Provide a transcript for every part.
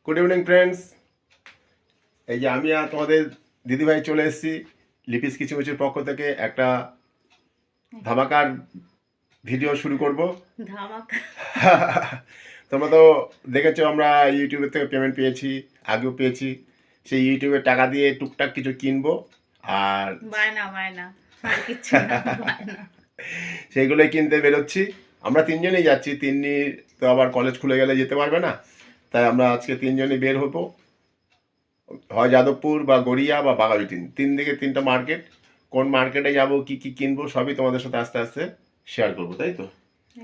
Good evening friends. এই যে আমি আর তোমাদের দিদিভাই চলে এসেছি লিপিস কিচুমিচুর পক্ষ থেকে একটা ধামাকার ভিডিও শুরু করব। ধামাকা তোমরা তো দেখেছো আমরা ইউটিউবের থেকে পেমেন্ট পেয়েছি, আগেও পেয়েছি। সেই ইউটিউবের টাকা দিয়ে টুকটাক কিছু কিনবো আর বায়না আর কিছু না, বায়না। সেইগুলোই কিনতে বেরোচ্ছি। আমরা তিনজনেই যাচ্ছি, তিন্নি তো আবার কলেজ খুলে গেলে যেতে পারবে না, তাই আমরা আজকে তিনজনই বের হবো। হয় যাদবপুর বা গড়িয়া বা বাঘাযতীন, তিন দিকে তিনটা মার্কেট। কোন মার্কেটে যাব, কি কি কিনবো সবই তোমাদের সাথে আস্তে আস্তে শেয়ার করবো, তাই তো?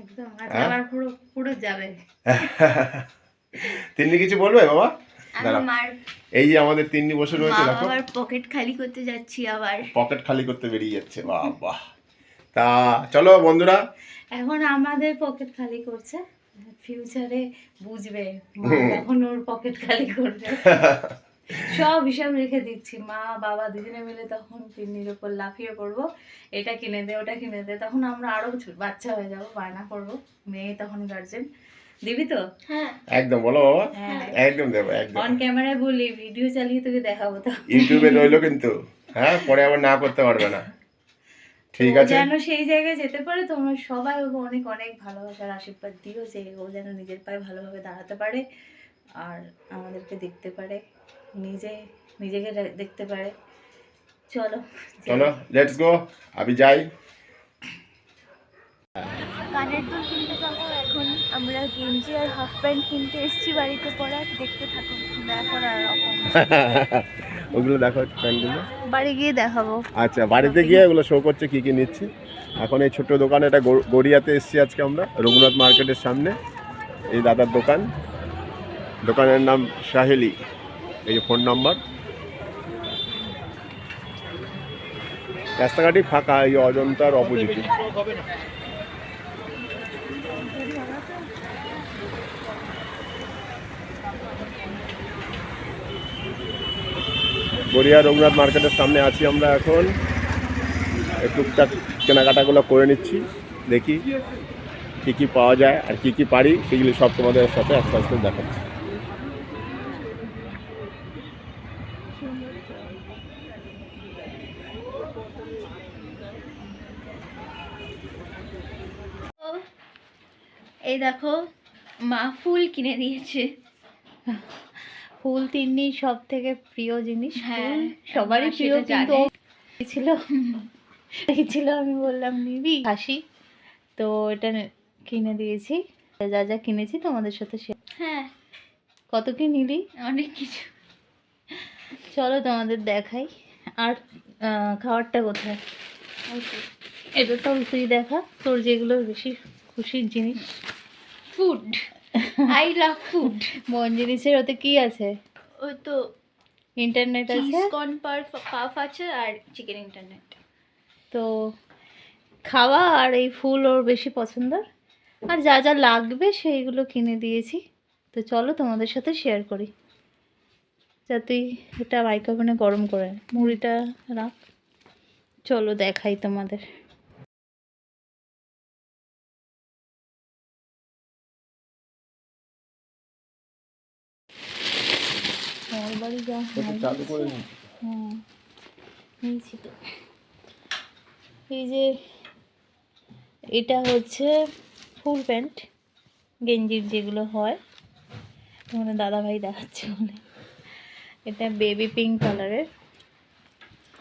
একদম আবার পুরো পুরো যাবে। তিন্নি কিছু বলবে বাবা? আমি মার এই যে আমাদের তিন্নি বসে রয়েছে, দেখো আবার পকেট খালি করতে যাচ্ছি, আবার পকেট খালি করতে বেরিয়ে যাচ্ছে। বাহ বাহ। তা চলো বন্ধুরা, এখন আমাদের পকেট খালি করছে, ফিউচারে বুঝবে মা যখন ওর পকেট খালি করবে। সব হিসাব রেখে দিচ্ছি, মা বাবা দুজনে মিলে তখন তিন্নির উপর লাফিয়ে পড়বো, এটা কিনে দে ওটা কিনে দে। তখন আমরা আরো বাচ্চা হয়ে যাবো, বায়না করবো, মেয়ে তখন গার্জেন। দিবি তো? হ্যাঁ একদম বলো বাবা। একদম দেবো, একদম অন ক্যামেরায় বলি, ভিডিও চালিয়ে তোকে দেখাবো তো। ইউটিউবে রইলো কিন্তু, হ্যাঁ পরে আবার না করতে পারবে না। ঠিক আছে, যেন সেই জায়গায় যেতে পারে। তোমরা সবাই ওকে অনেক অনেক ভালোবাসার আশীর্বাদ দিও, যে ও যেন নিজের পায়ে ভালোভাবে দাঁড়াতে পারে আর আমাদেরকে দেখতে পারে, নিজেকে দেখতে পারে। চলো চলো লেটস গো, আমি যাই। কানের দুল কিনতে যাবো এখন। আমরা গেঞ্জি আর হাফ প্যান্ট কিনতে এসেছি বাড়িতে পরার। দেখতে থাকুন, দেখো আর রকম। ওগুলো দেখো প্যান্টগুলো, বাড়ি গিয়ে দেখাবো। আচ্ছা বাড়িতে গিয়ে ওগুলো শো করছে কি কি নিচ্ছি। এখন এই ছোট্ট দোকানে, এটা গড়িয়াতে এসেছি আজকে আমরা, রঘুনাথ মার্কেটের সামনে। এই দাদার দোকান, দোকানের নাম সাহেলি। এই যে ফোন নাম্বার। রাস্তাঘাটই ফাঁকা, এই অজন্তার অপোজিটে। গড়িয়া রঘুনাথ মার্কেটের সামনে আছি আমরা এখন। টুকটাক কেনাকাটাগুলো করে নিচ্ছি, দেখি কী কী পাওয়া যায় আর কী কী পারি, সেগুলি সব তোমাদের সাথে আস্তে আস্তে দেখাচ্ছি। এই দেখো, মা ফুল কিনে দিয়েছে। ফুল তিন্নির সব থেকে প্রিয় জিনিস। হ্যাঁ, সবারই প্রিয়, কিন্তু ছিল আমি বললাম নিবি হাসি, তো এটা কিনে দিয়েছি। যা যা কিনেছি তোমাদের সাথে শেয়ার। হ্যাঁ, কত কি নিলি? অনেক কিছু। চলো তোমাদের দেখাই। আর খাবারটা কোথায়? এটা তো তুই দেখা, তোর যেগুলো বেশি খুশির জিনিস। Food, I love food. মন জিনিসের ওতে কি আছে? ওই তো ইন্টারনেট আছে, কর্ন পাফ আছে আর চিকেন ইন্টারনেট। তো খাওয়া আর এই ফুল ওর বেশি পছন্দ, আর যা যা লাগবে সেইগুলো কিনে দিয়েছি। তো চলো তোমাদের সাথে শেয়ার করি। যা তুই এটা মাইক্রোওভেনে গরম করে মুড়িটা রাখ, চলো দেখাই তোমাদের। বাড়ি যা নিয়েছি তো। এই যে এটা হচ্ছে ফুল প্যান্ট, গেঞ্জির যেগুলো হয়, তোমাদের দাদাভাই দেখাচ্ছে বলে। এটা বেবি পিঙ্ক কালারের।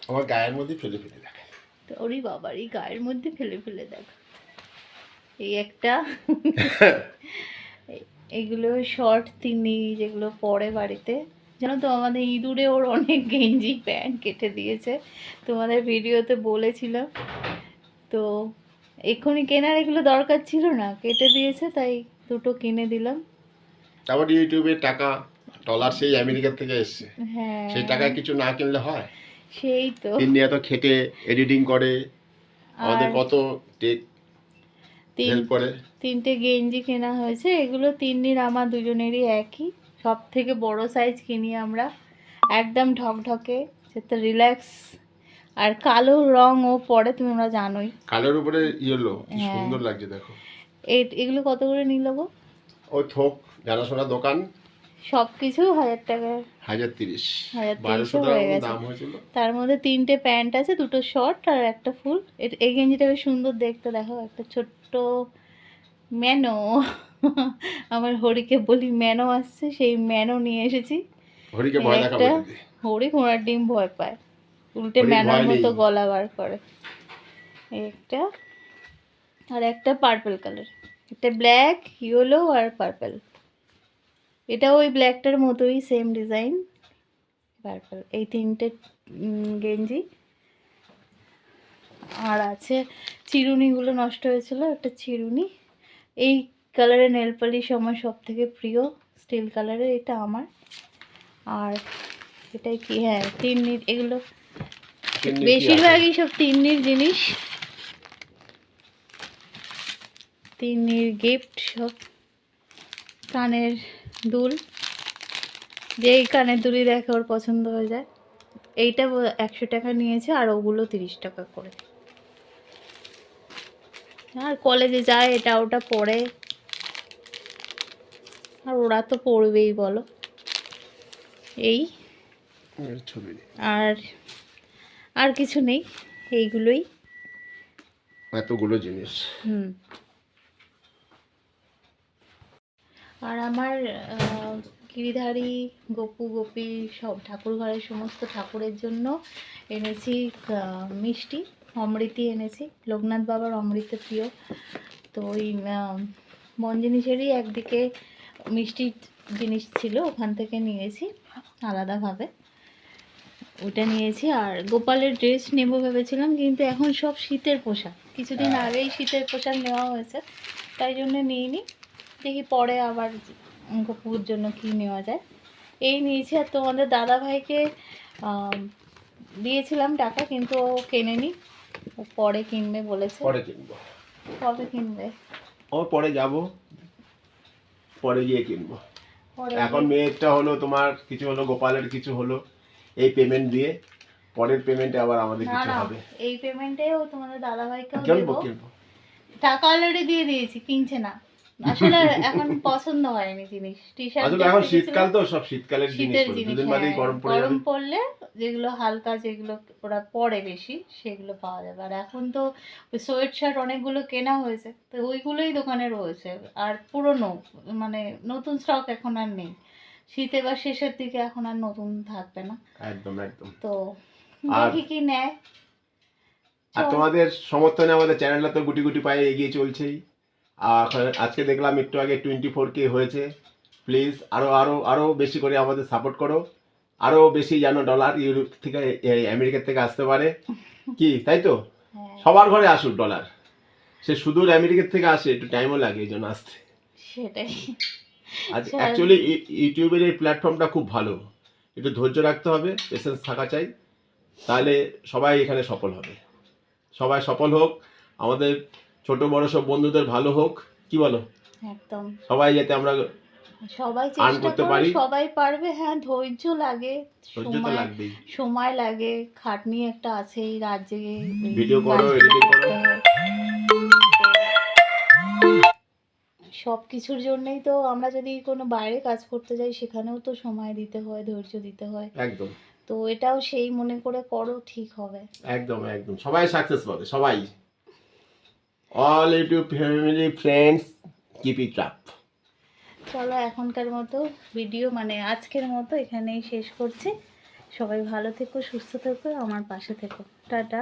আমার গায়ের মধ্যে ফেলে ফেলে দেখা, তো ওরই বাবারই গায়ের মধ্যে ফেলে ফেলে দেখ। এই একটা এগুলো শর্ট তিনি যেগুলো পরে বাড়িতে। জানো তো আমাদের ইঁদুরে ওর অনেক গেঞ্জি প্যান্ট কেটে দিয়েছে, তোমাদের ভিডিওতে বলেছিলাম। তো এক্ষুনি কেনার এগুলো দরকার ছিল না, কেটে দিয়েছে, তাই দুটো কিনে দিলাম। তারপর ইউটিউবে টাকা ডলার সেই আমেরিকা থেকে এসছে, হ্যাঁ সেই টাকায় কিছু না কিনলে হয়? সেই তো। তিন্নি এত খেটে এডিটিং করে, আমাদের কত হেল্প করে। তিনটে গেঞ্জি কেনা হয়েছে, এগুলো তিন্নির আমার দুজনেরই একই। সব থেকে বড় সাইজ কিনি আমরা, একদম ঢকঢকে, যাতে রিল্যাক্স। আর কালো রং ও পরে, তুমি আমরা জানোই, কালোর উপরে ইয়েলো কি সুন্দর লাগছে দেখো। এগুলো কত করে নিল গো? ওই থোক জানাশোনা দোকান, সব কিছু 1000 টাকা, 1030, 1030 1200 টাকা হয়ে মতো গেছে। দাম হয়েছিল। তার মধ্যে 3টে প্যান্ট আছে, 2টো শর্ট আর একটা ফুল। এই গেঞ্জিটা বেশ সুন্দর দেখতে, দেখো একটা ছোট্ট ম্যানো। আমার হরিকে বলি ম্যানো আসছে, সেই ম্যানো নিয়ে এসেছি। হরিকে ভয় দেখাবো একটা দিদি। হরি ঘোড়ার ডিম ভয় পায়, উল্টে হরির ম্যানোর ভয় নেই। মতো গলা বার করে। এই একটা, আর একটা পার্পল কালার, একটা ব্ল্যাক, ইয়েলো আর পার্পল। এটা ওই ব্ল্যাকটার মতোই সেম ডিজাইন, পার্পল। এই 3টে গেঞ্জি। আর আছে চিরুনিগুলো নষ্ট হয়েছিল, একটা চিরুনি। এই কালারের নেল পালিশ আমার সব থেকে প্রিয়, স্টিল কালারের, এটা আমার। আর এটাই কি, হ্যাঁ তিন্নির, এগুলো তিন্নির কি বেশিরভাগই সব তিন্নির জিনিস, তিন্নির গিফট সব। কানের দুল, যেই কানের দুলই দেখে ওর পছন্দ হয়ে যায়। এইটা 100 টাকা নিয়েছে, আর ওগুলো 30 টাকা করে। আর কলেজে যায়, এটা ওটা পড়ে, আর ওরা তো পড়বেই বলো। এই ছবি নেই। আর আর কিছু নেই, এইগুলোই। এতগুলো জিনিস। হুম। আর আমার গিরিধারী, গোপু গোপী সব ঠাকুর ঘরের সমস্ত ঠাকুরের জন্য এনেছি মিষ্টি, অমৃতি এনেছি। লোকনাথ বাবার অমৃত প্রিয়, তো ওই বন জিনিসেরই একদিকে মিষ্টি জিনিস ছিল, ওখান থেকে নিয়েছি আলাদাভাবে, ওটা নিয়েছি। আর গোপালের ড্রেস নেব ভেবেছিলাম, কিন্তু এখন সব শীতের পোশাক, কিছুদিন আগেই শীতের পোশাক নেওয়া হয়েছে, তাই জন্য নিইনি। দেখি পরে আবার গপুর জন্য কি নেওয়া যায়। এই নিয়েছি। আর তোমাদের দাদা ভাইকে দিয়েছিলাম টাকা, কিন্তু ও কেনেনি, ও পরে কিনবে বলেছে। পরে কিনবো। কবে কিনবে? ও পরে যাব, পরে গিয়ে কিনবো। পরে এখন মেয়েরটা হলো, তোমার কিছু হলো, গোপালের কিছু হলো, এই পেমেন্ট দিয়ে পরের পেমেন্টে আবার আমাদের না কিছু না, হবে। এই পেমেন্টেও তোমাদের দাদা ভাইকেও কিনবো দেবো। কিনবো। টাকা অলরেডি দিয়ে দিয়েছি, কিনছে না আসলে। এখন পছন্দ হয়নি জিনিস, টি শার্ট আসলে এখন শীতকাল তো, সব শীতকালের জিনিস শীতের পড়বে, জিনিস, দুদিন বাদেই হ্যাঁ, গরম পড়ে যাবে। গরম পড়লে যেগুলো হালকা, যেগুলো ওরা পরে বেশি, সেগুলো পাওয়া যাবে। আর এখন তো ওই সোয়েট শার্ট অনেকগুলো কেনা হয়েছে, তো ওইগুলোই দোকানে রয়েছে। আর পুরনো, মানে নতুন স্টক এখন আর নেই। শীতে বা শেষের দিকে এখন আর নতুন থাকবে না, একদম একদম। তো আর- দেখি কি নেয়। আর তোমাদের সমর্থনে আমাদের চ্যানেলটা তো গুটি গুটি পায়ে এগিয়ে চলছেই। আর আজকে দেখলাম একটু আগে 24K হয়েছে। প্লিজ আরো আরো আরো বেশি করে আমাদের সাপোর্ট করো, আরো বেশি যেন ডলার ইউরোপ থেকে, আমেরিকা থেকে আসতে পারে, কি তাই তো? হ্যাঁ, সবার ঘরে আসুক ডলার, সে সুদূর আমেরিকা থেকে আসে, একটু টাইমও লাগে এই জন্য আসতে। সেটাই। আজ চল। অ্যাকচুয়ালি ইউটিউবের এই প্ল্যাটফর্মটা খুব ভালো, একটু ধৈর্য রাখতে হবে, পেশেন্স থাকা চাই, তাহলে সবাই এখানে সফল হবে। সবাই সফল হোক, আমাদের ছোট বড় সব বন্ধুদের ভালো হোক, কি বলো? একদম, সবাই যাতে আমরা সবাই earn চেষ্টা করতে করে, পারি। সবাই পারবে। হ্যাঁ, ধৈর্য লাগে, ধৈর্য তো সময় লাগবেই। সময় লাগে, খাটনি একটা আছেই, রাত জেগে ভিডিও করো, কাজগুলো এডিটিং করো। করতে হয়। সব কিছুর জন্যই তো আমরা যদি কোনো বাইরে কাজ করতে যাই, সেখানেও তো সময় দিতে হয়, ধৈর্য দিতে হয়। একদম তো এটাও সেই মনে করে করো, ঠিক হবে। একদম একদম, সবাই সাকসেস পাবে, সবাই। All YouTube family friends, keep it up. চলো, এখনকার মতো ভিডিও, মানে আজকের মতো এখানেই শেষ করছি। সবাই ভালো থেকো, সুস্থ থেকো, আমার পাশে থেকো। টাটা।